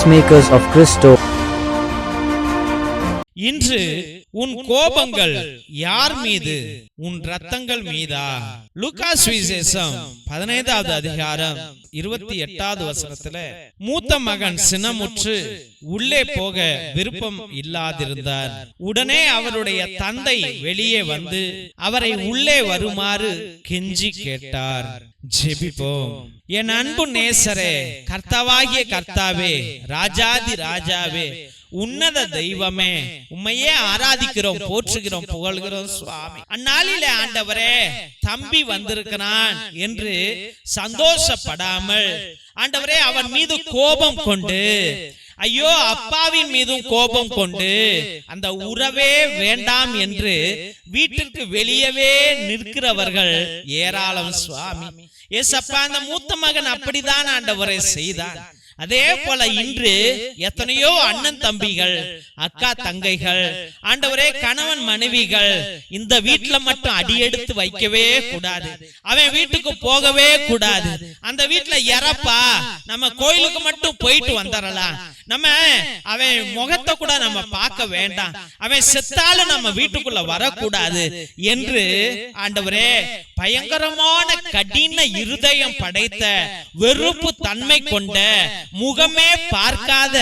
peacemakers of Christo. இன்று உன் கோபங்கள் யார் மீது? உன் இரத்தங்கள் மீதா? லூக்கா சுவிசேஷம் 15வது அதிகாரம் 28வது வசனத்துல, மூத்த மகன் சினமுற்று உள்ளே போக விருப்பம் இல்லாதிருந்தார். உடனே அவருடைய தந்தை வெளியே வந்து அவரை உள்ளே வருமாறு கெஞ்சி கேட்டார். ஜெபிப்போம். என் அன்பு நேசரே, கர்த்தாவாகிய கர்த்தாவே, ராஜாதி ராஜாவே, உன்னத தெய்வமே, உம்மையே ஆராதிக்கிறோம், போற்றுகிறோம், புகழ்கிறோம் சுவாமி. அந்நாளிலே ஆண்டவரே, தம்பி வந்திருக்கிறான் என்று சந்தோஷப்படாமல் ஆண்டவரே அவன் மீது கோபம் கொண்டு, ஐயோ அப்பாவின் மீதும் கோபம் கொண்டு, அந்த உறவே வேண்டாம் என்று வீட்டிற்கு வெளியவே நிற்கிறவர்கள் ஏராளம் சுவாமி. ஏசப்பா, அந்த மூத்த மகன் அப்படிதான் ஆண்டவரை செய்தான். அதே போல இன்று எத்தனையோ அண்ணன் தம்பிகள், அக்கா தங்கைகள், ஆண்டவரே கணவன் மனைவிகள் இந்த வீட்டுல மட்டும் அடியெடுத்து வைக்கவே கூடாது, அவன் வீட்டுக்கு போகவே கூடாது, அந்த வீட்டுல இறப்பா நம்ம கோயிலுக்கு மட்டும் போயிட்டு வந்துடலாம், நம்ம அவன் முகத்தை கூட நம்ம பார்க்க வேண்டாம், அவன் செத்தாலும் நம்ம வீட்டுக்குள்ள வரக்கூடாது என்று ஆண்டவரே பயங்கரமான கடின இருதயம் படைத்த, வெறுப்பு தன்மை கொண்ட, முகமே பார்க்காத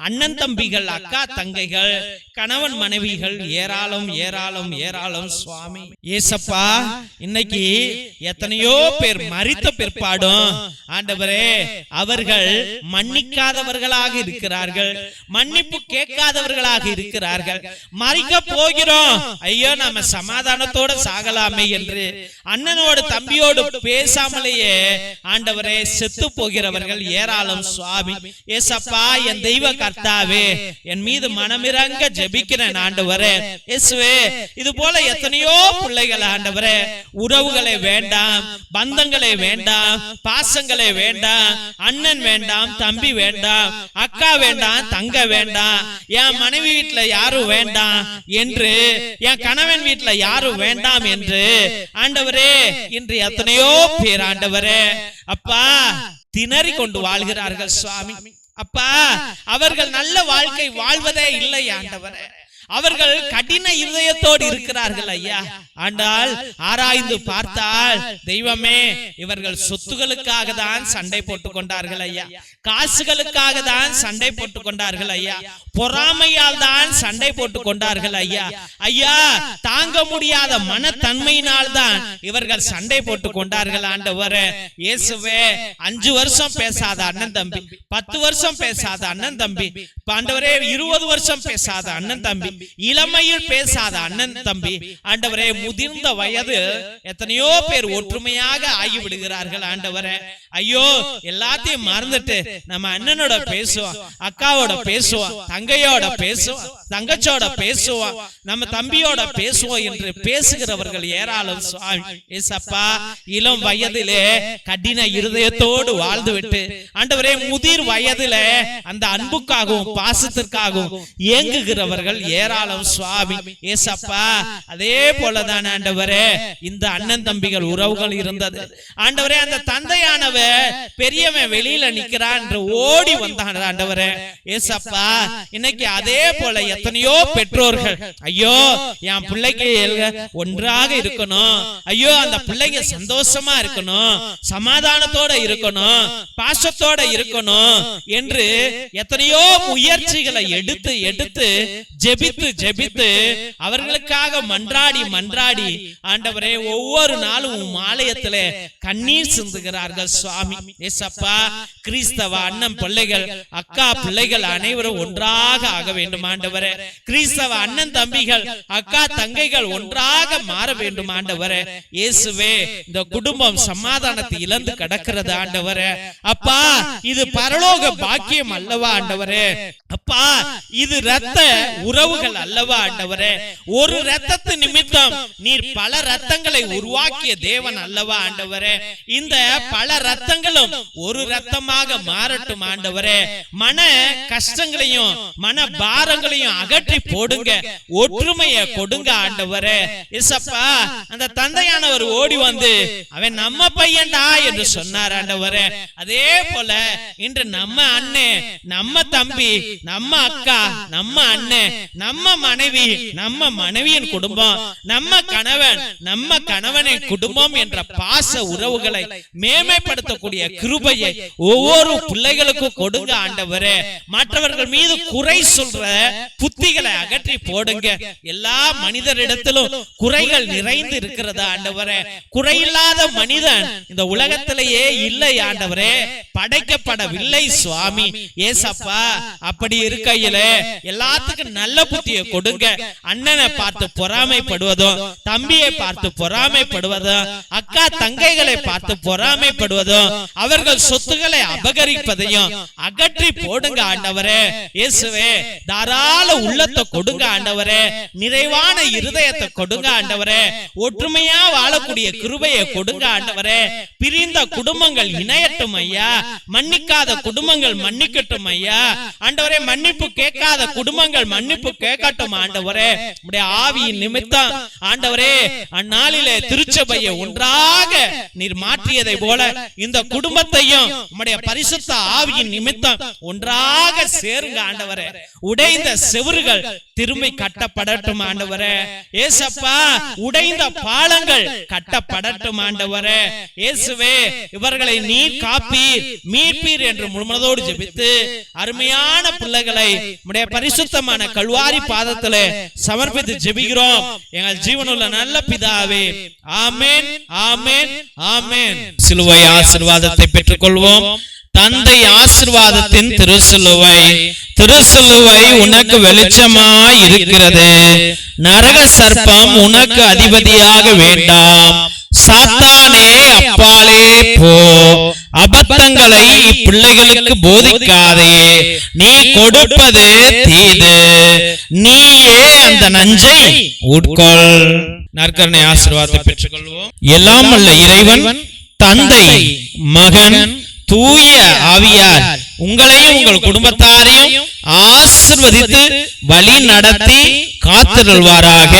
அண்ணன் தம்பிகள், அக்கா தங்கைகள், கணவன் மனைவிகள் ஏராளம் ஏராளம் ஏராளம் சுவாமி. ஏசப்பா, இன்னைக்கு எத்தனையோ பேர் மரித்த பிற்பாடும் ஆண்டவரே அவர்கள் மன்னிக்காதவர்களாக இருக்கிறார்கள், மன்னிப்பு கேட்காதவர்களாக இருக்கிறார்கள். மறிக்க போகிறோம், ஐயோ நம்ம சமாதானத்தோட சாகலாமே என்று அண்ணனோடு தம்பியோடு பேசாமலேயே ஆண்டவரே செத்து போகிறவர்கள் ஏராளம் சுவாமி. ஏசப்பா, என் தெய்வ கர்த்தாவே, என் மீது மனமிரங்க ஜெபிக்கிறேன் ஆண்டவரே. இயேசுவே, இது போல எத்தனையோ பிள்ளைகள் ஆண்டவரே உறவுகளை வேண்டாம், பந்தங்களை வேண்டாம், பாசங்களை வேண்டாம், அண்ணன் வேண்டாம், தம்பி வேண்டாம், அக்கா வேண்டாம், தங்க வேண்டாம், என் மனைவி வீட்டுல யாரும் வேண்டாம் என்று, என் கணவன் வீட்டுல யாரும் வேண்டாம் என்று ஆண்டவரே இன்று எத்தனையோ பேர் ஆண்டவரே அப்பா திணறி கொண்டு வாழ்கிறார்கள் சுவாமி. அப்பா, அவர்கள் நல்ல வாழ்க்கை வாழ்வதே இல்லை ஆண்டவரே, அவர்கள் கடின இருதயத்தோடு இருக்கிறார்கள் ஐயா. ஆண்டால் ஆராய்ந்து பார்த்தால் தெய்வமே, இவர்கள் சொத்துகளுக்காக தான் சண்டை போட்டுக் கொண்டார்கள் ஐயா, காசுகளுக்காக தான் சண்டை போட்டுக் கொண்டார்கள் ஐயா, பொறாமையால் தான் சண்டை போட்டுக் கொண்டார்கள் ஐயா. ஐயா, தாங்க முடியாத மனத்தன்மையினால் தான் இவர்கள் சண்டை போட்டுக் கொண்டார்கள் ஆண்டவரே. இயேசுவே, 5 வருஷம் பேசாத அண்ணன் தம்பி, 10 வருஷம் பேசாத அண்ணன் தம்பி, ஆண்டவரே 20 வருஷம் பேசாத அண்ணன் தம்பி, இளமையில் பேசாத அண்ணன் தம்பி, ஆண்டவரே முதிர்ந்த வயது எத்தனையோ பேர் ஒற்றுமையாக ஆகிவிடுகிறார்கள் ஆண்டவரே. ஐயோ, எல்லாத்தையும் மறந்துட்டு நம்ம அண்ணனோட பேசுவோம், அக்காவோட பேசுவோம், தங்கையோட பேசுவோம், தங்கச்சோட பேசுவோம், நம்ம தம்பியோட பேசுவோம் என்று பேசுகிறவர்கள் ஏராளம் சுவாமி. ஏசப்பா, இளம் வயதிலே கடின இருதயத்தோடு வாழ்ந்து விட்டு ஆண்டவரே முதிர் வயதிலே அந்த அன்புக்காகவும் பாசத்திற்காகவும் ஏங்குகிறவர்கள் ஏராளம் சுவாமி. ஏசப்பா, அதே போலதான் ஆண்டவரே இந்த அண்ணன் தம்பிகள் உறவுகள் இருந்தது ஆண்டவரே. அந்த தந்தையானவர் பெரியவன் வெளியில நிக்கிறான் என்று ஓடி வந்தான் ஆண்டவரே. ஏசப்பா, இன்னைக்கு அதே போல எத்தனையோ பெற்றோர்கள், ஐயோ என் பிள்ளைக்கு ஒன்றாக இருக்கணும், ஐயோ அந்த பிள்ளைங்க சந்தோஷமா இருக்கணும், சமாதானத்தோட இருக்கணும், பாசத்தோட இருக்கணும் என்று எத்தனையோ முயற்சிகளை எடுத்து எடுத்து ஜெபித்து ஜெபித்து அவர்களுக்காக மன்றாடி மன்றாடி ஆண்டவரே ஒவ்வொரு நாளும் ஆலயத்திலே கண்ணீர் சிந்துகிறார்கள் சுவாமி. ஏசப்பா, கிறிஸ்தவ அண்ணன் பிள்ளைகள், அக்கா பிள்ளைகள் அனைவரும் ஒன்றாக ஆக வேண்டும் ஆண்டவரே. கிறிஸ்தவ அண்ணன் தம்பிகள், அக்கா தங்கைகள் ஒன்றாக மாற வேண்டும் ஆண்டவரே. இயேசுவே, இந்த குடும்பம் சமாதானத்தை இழந்து கிடக்கிறது ஆண்டவரே. அப்பா, இது பரலோக பாக்கியம் அல்லவா ஆண்டவரே? அப்பா, இது இரத்த உறவுகள் உறவுகள் அல்லவா ஆண்டவரே. ஒரு இரத்தத்து நிமித்தம் நீர் பல இரத்தங்களை உருவாக்கிய தேவன் அல்லவா ஆண்டவரே. இந்த பல இரத்தங்களும் ஒரு இரத்தமாக மாறட்டும் ஆண்டவரே. மன கஷ்டங்களையும் மன பாரங்களையும் அகற்றி போடுங்க, ஒற்றுமையை கொடுங்க ஆண்டவரே. இயேசப்பா, அந்த தந்தையானவர் ஓடி வந்து அவன் நம்ம பையன்டா என்று சொன்னார் ஆண்டவரே. அதே போல இன்று நம்ம அண்ணன், நம்ம தம்பி, நம்ம அக்கா, நம்ம அண்ணன், நம்ம மனைவி, நம்ம மனைவியின் குடும்பம், நம்ம கணவன், நம்ம கணவனின் குடும்பம் என்ற பாச உறவுகளை மேன்மைப்படுத்தக்கூடிய கிருபையை ஒவ்வொரு பிள்ளைகளுக்கும் கொடுங்க ஆண்டவரே. மற்றவர்கள் மீது குறை சொல்ற புத்திகளை அகற்றி போடுங்க. எல்லா மனிதரிடத்திலும் குறைகள் நிறைந்து இருக்கிறது ஆண்டவரே. குறையில்லாத மனிதன் இந்த உலகத்திலேயே இல்லை ஆண்டவரே, படைக்கப்படவில்லை சுவாமி. ஏசப்பா, அப்படி இருக்கையிலே எல்லாத்துக்கும் நல்ல புத்தியை கொடுங்க. அண்ணனை பார்த்து பொறாமைப்படுவதும், தம்பியை பார்த்து பொறாமைப்படுவதும், அக்கா தங்கைகளை பார்த்து பொறாமைப்படுவதும், அவர்கள் சொத்துக்களை அபகரிப்பதையும் அகற்றி போடுங்க ஆண்டவரே. இயேசுவே, தாராள உள்ளத்தை கொடுங்க ஆண்டவரே. நிறைவான இருதயத்தை கொடுங்க ஆண்டவரே. ஒற்றுமையா வாழக்கூடிய கிருபையை கொடுங்க ஆண்டவரே. பிரிந்த குடும்பங்கள் இணையட்டும் ஐயா. மன்னிக்காத குடும்பங்கள் மன்னிக்கட்டும் ஐயா ஆண்டவரே. மன்னிப்பு கேட்காத குடும்பங்கள் மன்னிப்பு கேட்கட்டும் ஆண்டவரே. உம்முடைய ஆவியின் நிமித்தம் ஆண்டவரே, அந்நாளிலே திருச்சபையை ஒன்றாக நீர் மாற்றியதை போல இந்த குடும்பத்தையும் உம்முடைய பரிசுத்த ஆவியின் நிமித்தம் ஒன்றாக சேருங்க ஆண்டவரே. உடைந்த செவுறுகள் திரும்பி கட்டப்படட்டும் ஆண்டவரே. ஏசப்பா, உடைந்த பாலங்கள் கட்டப்படட்டும் ஆண்டவரே. இயேசுவே, இவர்களை நீர் காப்பீர், மீட்பீர் என்று முழுமனதோடு ஜெபித்து அருமையான பிள்ளைகளை உம்முடைய பரிசுத்தமான கல்வாரி பாதத்திலே சமர்ப்பித்து ஜெபிக்கிறோம் எங்கள் ஜீவனுள்ள நல்ல பிதாவே. ஆமென், ஆமென், ஆமென். சிலுவை ஆசீர்வாதத்தை பெற்றுக் கொள்வோம். தந்தை ஆசீர்வாதத்தின் திருசிலுவை, திருசிலுவை உனக்கு வெளிச்சமாய் இருக்கிறது. நரக சர்ப்பம் உனக்கு அதிபதியாக வேண்டாம். சாத்தானே, அப்பாலே போ. அபத்தங்களை பிள்ளைகளுக்கு போதிக்காதே. நீ கொடுப்பது தீது, நீயே அந்த நஞ்சை உட்கொள். நற்கருணை ஆசீர்வாதத்தை பெற்றுக் கொள்வோம். எல்லாம் வல்ல இறைவன், தந்தை, மகன், தூய ஆவியார் உங்களையும் உங்கள் குடும்பத்தாரையும் ஆசீர்வதித்து வழி நடத்தி காத்திருள்வாராக.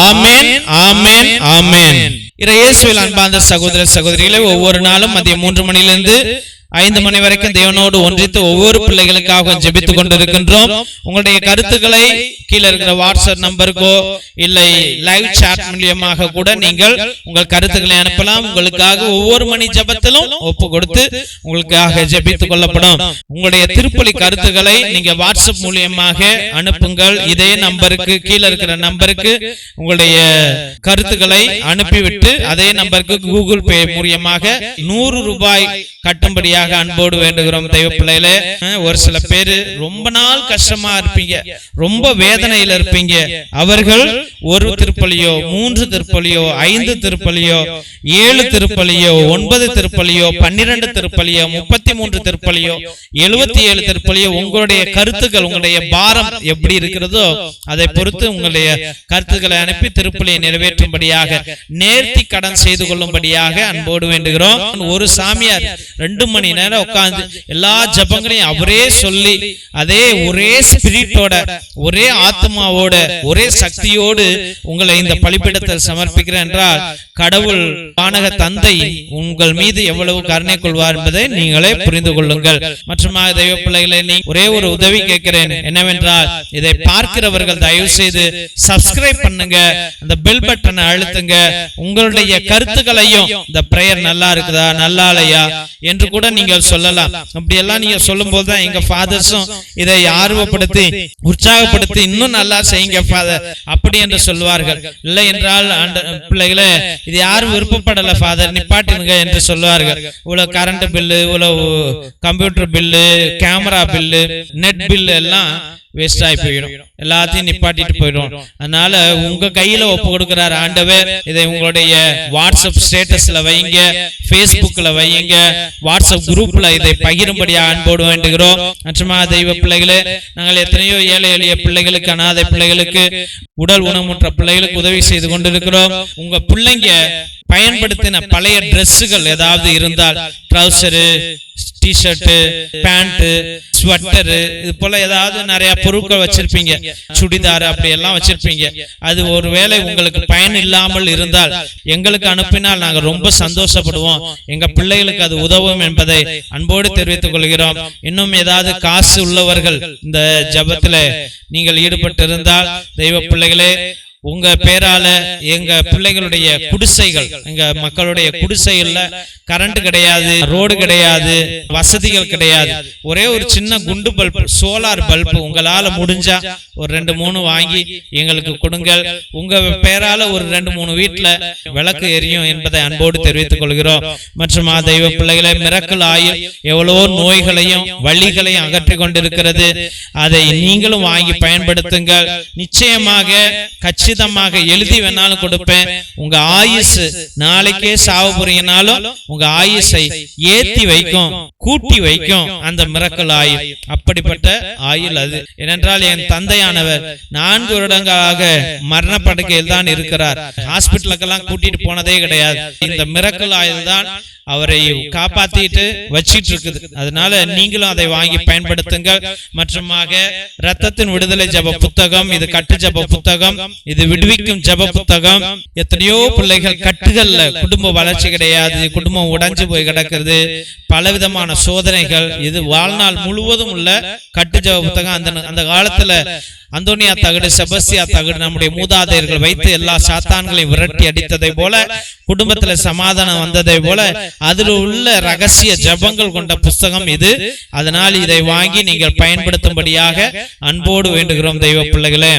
ஆமென், ஆமென், ஆமென். இயேசுவில் அன்பார்ந்த சகோதர சகோதரிகளை, ஒவ்வொரு நாளும் மதியம் 3 மணியிலிருந்து 5 மணி வரைக்கும் தேவனோடு ஒன்றித்து ஒவ்வொரு பிள்ளைகளுக்காக ஜெபித்துக் கொண்டிருக்கின்றோம். உங்களுடைய கருத்துக்களை கீழே இருக்கிற வாட்ஸ்அப் நம்பருக்கோ இல்லை லைவ் சாட் மூலியமாக கூட நீங்கள் உங்கள் கருத்துக்களை அனுப்பலாம். உங்களுக்காக ஒவ்வொரு மணி ஜெபத்திலும் ஒப்பு கொடுத்து உங்களுக்காக ஜெபித்துக் கொள்ளப்படும். உங்களுடைய திருப்பலி கருத்துக்களை நீங்க வாட்ஸ்அப் மூலியமாக அனுப்புங்கள். இதே நம்பருக்கு, கீழே இருக்கிற நம்பருக்கு உங்களுடைய கருத்துக்களை அனுப்பிவிட்டு அதே நம்பருக்கு கூகுள் பே மூலியமாக 100 ரூபாய் கட்டும்படியாக அன்போடு வேண்டுகிறோம். தெய்வ பிள்ளைகளே, ஒரு சில பேரு ரொம்ப நாள் கஷ்டமா இருப்பீங்க, ரொம்ப வேதனையில இருப்பீங்க. அவர்கள் 1 திருப்பலியோ, 3 திருப்பலியோ, 5 திருப்பலியோ, 7 திருப்பலியோ, 9 திருப்பலியோ, 12 திருப்பலியோ, 33 திருப்பலியோ, 77 திருப்பலியோ, உங்களுடைய கருத்துக்கள், உங்களுடைய பாரம் எப்படி இருக்கிறதோ அதை பொறுத்து உங்களுடைய கருத்துக்களை அனுப்பி திருப்பலியை நிறைவேற்றும்படியாக, நேர்த்தி கடன் செய்து கொள்ளும்படியாக அன்போடு வேண்டுகிறோம். ஒரு சாமியார் 2 மணி நேரம் உட்கார்ந்து எல்லா ஜபங்களையும் அவரே சொல்லி அதே ஒரே ஸ்பிரிட்டோட, ஒரே ஆத்மாவோட, ஒரே சக்தியோடு உங்களை இந்த பலிபீடத்தில் சமர்ப்பிக்கிறேன் என்றால் கடவுள் வானக தந்தை உங்கள் மீது எவ்வளவு கருணை கொள்வார் என்பதை நீங்களே புரிந்து கொள்ளுங்கள். மற்றும் தெய்வ பிள்ளைகளை, நீ ஒரே ஒரு உதவி கேட்கிறேன். என்னவென்றால், இதை பார்க்கிறவர்கள் தயவு செய்து சப்ஸ்கிரைப் பண்ணுங்க, அந்த பெல் பட்டனை அழுத்துங்க. உங்களுடைய கருத்துக்களையும், இந்த பிரேயர் நல்லா இருக்குதா, நல்லா இல்லையா என்று கூட நீங்கள் சொல்லலாம். அப்படி எல்லாம் நீங்க சொல்லும் போதுதான் எங்க ஃபாதர்ஸும் இதை ஆர்வப்படுத்தி உற்சாகப்படுத்தி இன்னும் நல்லா செய்யுங்க ஃபாதர் அப்படி என்று சொல்வார்கள். இல்லை என்றால் பிள்ளைகளே, இது யாரும் விருப்பப்படல ஃபாதர், நிப்பாட்டுங்க என்று சொல்வார்கள். இவ்வளவு கரண்ட் பில்லு, இவ்வளவு computer bill, camera bill, net bill எல்லாம் வேஸ்ட் ஆகி போயிடும், எல்லாத்தையும் நிப்பாட்டிட்டு போயிடும். அதனால உங்க கையில ஒப்பு கொடுக்கிறார் ஆண்டவர். இதை உங்களுடைய வாட்ஸ்அப் ஸ்டேட்டஸ்ல வைங்க, பேஸ்புக்ல வைங்க, வாட்ஸ்அப் குரூப்ல இதை பகிரும்படியாக அன்போடு வேண்டுகிறோம். மற்றும் தெய்வ பிள்ளைகளே, நாங்கள் எத்தனையோ ஏழை எளிய பிள்ளைகளுக்கு, அனாதை பிள்ளைகளுக்கு, உடல் ஊனமுற்ற பிள்ளைகளுக்கு உதவி செய்து கொண்டிருக்கிறோம். உங்க பிள்ளைங்க பயன்படுத்தின பழைய டிரெஸ்ஸுகள் ஏதாவது இருந்தால், ட்ரௌசரு, டிஷர்ட், பேண்ட், ஸ்வெட்டரு, இது போல ஏதாவது நிறைய பொருட்கள் வச்சிருப்பீங்க, சுடிதார் அப்படி எல்லாம் வச்சிருப்பீங்க. அது ஒருவேளை உங்களுக்கு பயன் இல்லாமல் இருந்தால் எங்களுக்கு அனுப்பினால் நாங்கள் ரொம்ப சந்தோஷப்படுவோம். எங்க பிள்ளைகளுக்கு அது உதவும் என்பதை அன்போடு தெரிவித்துக் கொள்கிறோம். இன்னும் ஏதாவது காசு உள்ளவர்கள் இந்த ஜெபத்துல நீங்கள் ஈடுபட்டு இருந்தால், தெய்வ பிள்ளைகளே, உங்க பேரால எங்க பிள்ளைகளுடைய குடிசைகள், எங்க மக்களுடைய குடிசைகள்ல கரண்ட் கிடையாது, ரோடு கிடையாது, வசதிகள் கிடையாது. ஒரே ஒரு சின்ன குண்டு பல்பு, சோலார் பல்பு உங்களால முடிஞ்சா ஒரு 2-3 வாங்கி எங்களுக்கு கொடுங்கள். உங்க பேரால ஒரு 2-3 வீட்டுல விளக்கு எரியும் என்பதை அன்போடு தெரிவித்துக் கொள்கிறோம். மற்றும் தெய்வ பிள்ளைகளை, மிரக்கல் ஆயில் எவ்வளவோ நோய்களையும் வலிகளையும் அகற்றி கொண்டிருக்கிறது. அதை நீங்களும் வாங்கி பயன்படுத்துங்கள். நிச்சயமாக கச்சிதமாக எழுதி வேணாலும் கொடுப்பேன். உங்க ஆயுசு நாளைக்கே சாவு போறீங்கனாலும் உங்க ஆயுசை ஏத்தி வைக்கும், கூட்டி வைக்கும் அந்த மிரக்கல் ஆயில். அப்படிப்பட்ட ஆயில் அது. ஏனென்றால் என் தந்தையானவர் 4 வருடங்களாக மரண படுக்கையில் தான் இருக்கிறார். ஹாஸ்பிட்டலுக்கெல்லாம் கூட்டிட்டு போனதே கிடையாது. இந்த மிரக்கல் ஆயில் தான் அவரை காப்பாத்திட்டு வச்சிட்டு இருக்குது. அதனால நீங்களும் அதை வாங்கி பயன்படுத்துங்கள். மற்றும் ரத்தத்தின் விடுதலை ஜெப புத்தகம், இது கட்டு ஜெப புத்தகம், இது விடுவிக்கும் ஜெப புத்தகம். எத்தனையோ பிள்ளைகள் கட்டுகள்ல குடும்ப வளர்ச்சி கிடையாது, குடும்பம் உடைஞ்சு போய் கிடக்கிறது, பலவிதமான சோதனைகள். இது வாழ்நாள் முழுவதும் உள்ள கட்டு ஜெப புத்தகம். அந்த காலத்துல அந்தோனியா தகடு, செபஸ்தியா தகடு நம்முடைய மூதாதையர்கள் வைத்து எல்லா சாத்தான்களையும் விரட்டி அடித்ததை போல, குடும்பத்துல சமாதானம் வந்ததை போல, அதில் உள்ள ரகசிய ஜபங்கள் கொண்ட புஸ்தகம் இது. அதனால் இதை வாங்கி நீங்கள் பயன்படுத்தும்படியாக அன்போடு வேண்டுகிறோம் தெய்வ பிள்ளைகளே.